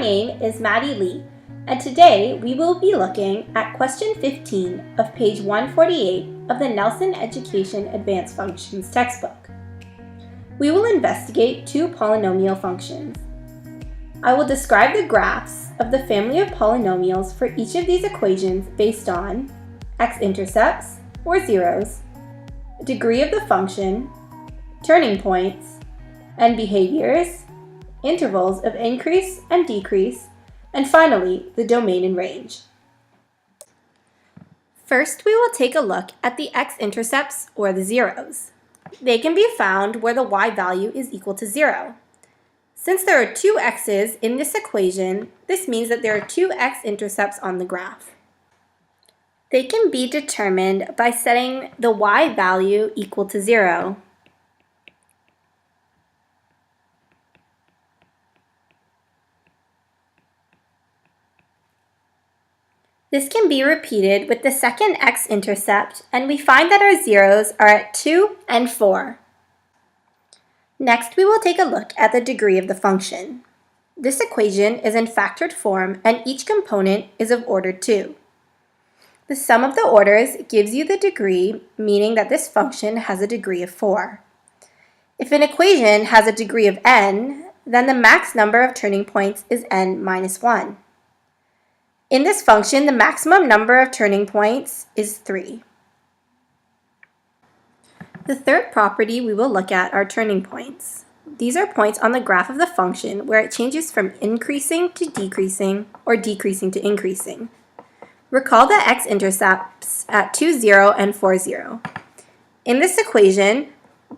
name is Maddie Lee, and today we will be looking at question 15 of page 148 of the Nelson Education Advanced Functions textbook. We will investigate two polynomial functions. I will describe the graphs of the family of polynomials for each of these equations based on x-intercepts, or zeros, degree of the function, turning points, and behaviors, intervals of increase and decrease, and finally, the domain and range. First, we will take a look at the x-intercepts, or the zeros. They can be found where the y value is equal to 0. Since there are two x's in this equation, this means that there are two x-intercepts on the graph. They can be determined by setting the y value equal to 0. This can be repeated with the second x-intercept, and we find that our zeros are at 2 and 4. Next, we will take a look at the degree of the function. This equation is in factored form, and each component is of order 2. The sum of the orders gives you the degree, meaning that this function has a degree of 4. If an equation has a degree of n, then the max number of turning points is n minus 1. In this function, the maximum number of turning points is 3. The third property we will look at are turning points. These are points on the graph of the function where it changes from increasing to decreasing or decreasing to increasing. Recall the x-intercepts at 2, 0, and 4, 0. In this equation,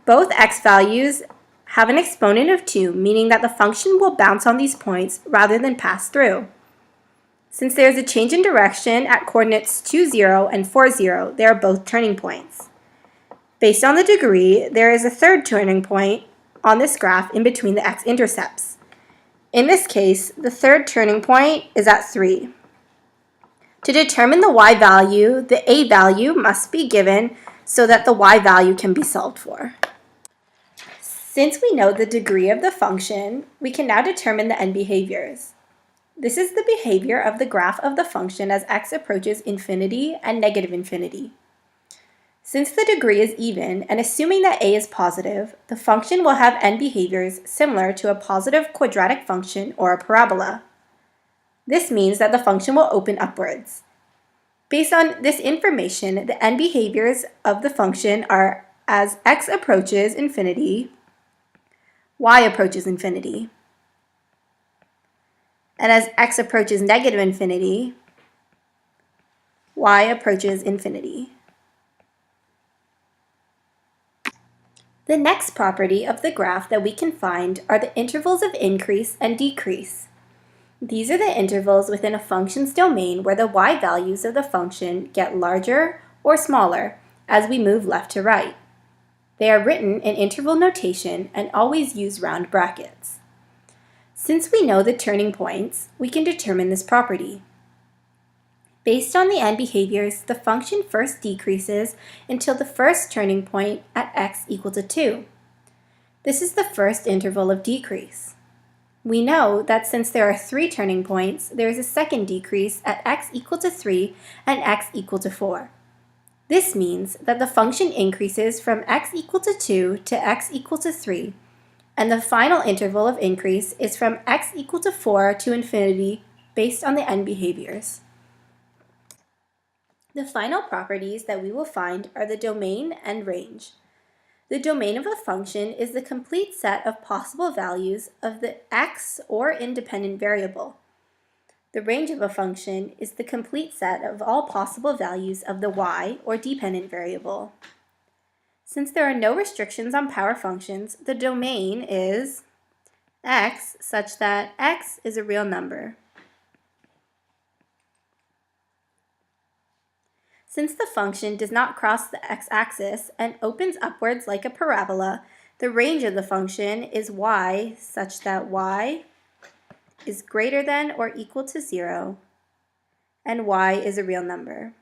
both x values have an exponent of 2, meaning that the function will bounce on these points rather than pass through. Since there is a change in direction at coordinates 2, 0, and 4, 0, they are both turning points. Based on the degree, there is a third turning point on this graph in between the x-intercepts. In this case, the third turning point is at 3. To determine the y value, the a value must be given so that the y value can be solved for. Since we know the degree of the function, we can now determine the end behaviors. This is the behavior of the graph of the function as x approaches infinity and negative infinity. Since the degree is even, and assuming that a is positive, the function will have end behaviors similar to a positive quadratic function or a parabola. This means that the function will open upwards. Based on this information, the end behaviors of the function are as x approaches infinity, y approaches infinity. And as x approaches negative infinity, y approaches infinity. The next property of the graph that we can find are the intervals of increase and decrease. These are the intervals within a function's domain where the y values of the function get larger or smaller as we move left to right. They are written in interval notation and always use round brackets. Since we know the turning points, we can determine this property. Based on the end behaviors, the function first decreases until the first turning point at x equal to 2. This is the first interval of decrease. We know that since there are 3 turning points, there is a second decrease at x equal to 3 and x equal to 4. This means that the function increases from x equal to 2 to x equal to 3, and the final interval of increase is from x equal to 4 to infinity based on the end behaviors. The final properties that we will find are the domain and range. The domain of a function is the complete set of possible values of the x or independent variable. The range of a function is the complete set of all possible values of the y or dependent variable. Since there are no restrictions on power functions, the domain is x such that x is a real number. Since the function does not cross the x-axis and opens upwards like a parabola, the range of the function is y such that y is greater than or equal to 0, and y is a real number.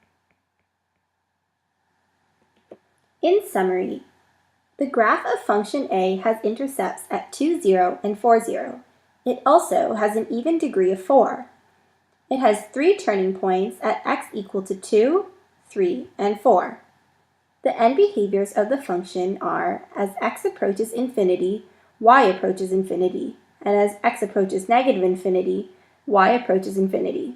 In summary, the graph of function a has intercepts at 2, 0, and 4, 0. It also has an even degree of 4. It has 3 turning points at x equal to 2, 3, and 4. The end behaviors of the function are, as x approaches infinity, y approaches infinity, and as x approaches negative infinity, y approaches infinity.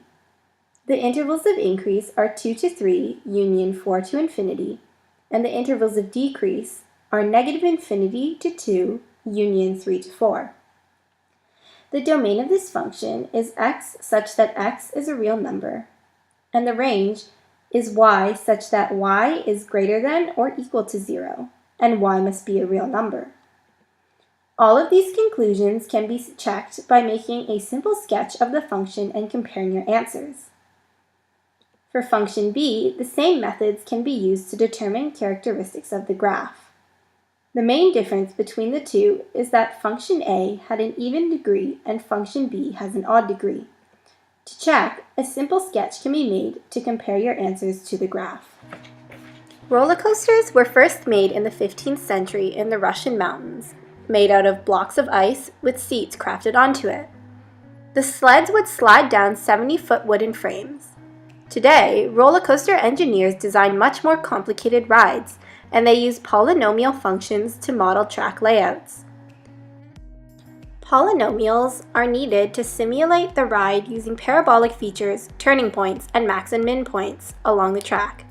The intervals of increase are 2 to 3, union 4 to infinity, and the intervals of decrease are negative infinity to 2, union 3 to 4. The domain of this function is x such that x is a real number, and the range is y such that y is greater than or equal to 0, and y must be a real number. All of these conclusions can be checked by making a simple sketch of the function and comparing your answers. For function b, the same methods can be used to determine characteristics of the graph. The main difference between the two is that function a had an even degree and function b has an odd degree. To check, a simple sketch can be made to compare your answers to the graph. Roller coasters were first made in the 15th century in the Russian mountains, made out of blocks of ice with seats crafted onto it. The sleds would slide down 70-foot wooden frames. Today, roller coaster engineers design much more complicated rides, and they use polynomial functions to model track layouts. Polynomials are needed to simulate the ride using parabolic features, turning points, and max and min points along the track.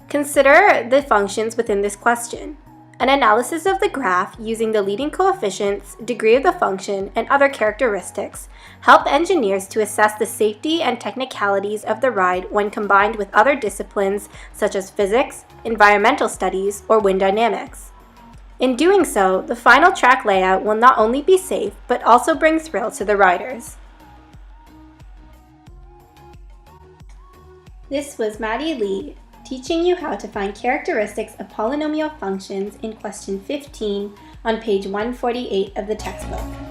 Consider the functions within this question. An analysis of the graph using the leading coefficients, degree of the function, and other characteristics help engineers to assess the safety and technicalities of the ride when combined with other disciplines such as physics, environmental studies, or wind dynamics. In doing so, the final track layout will not only be safe, but also bring thrill to the riders. This was Maddie Lee, teaching you how to find characteristics of polynomial functions in question 15 on page 148 of the textbook.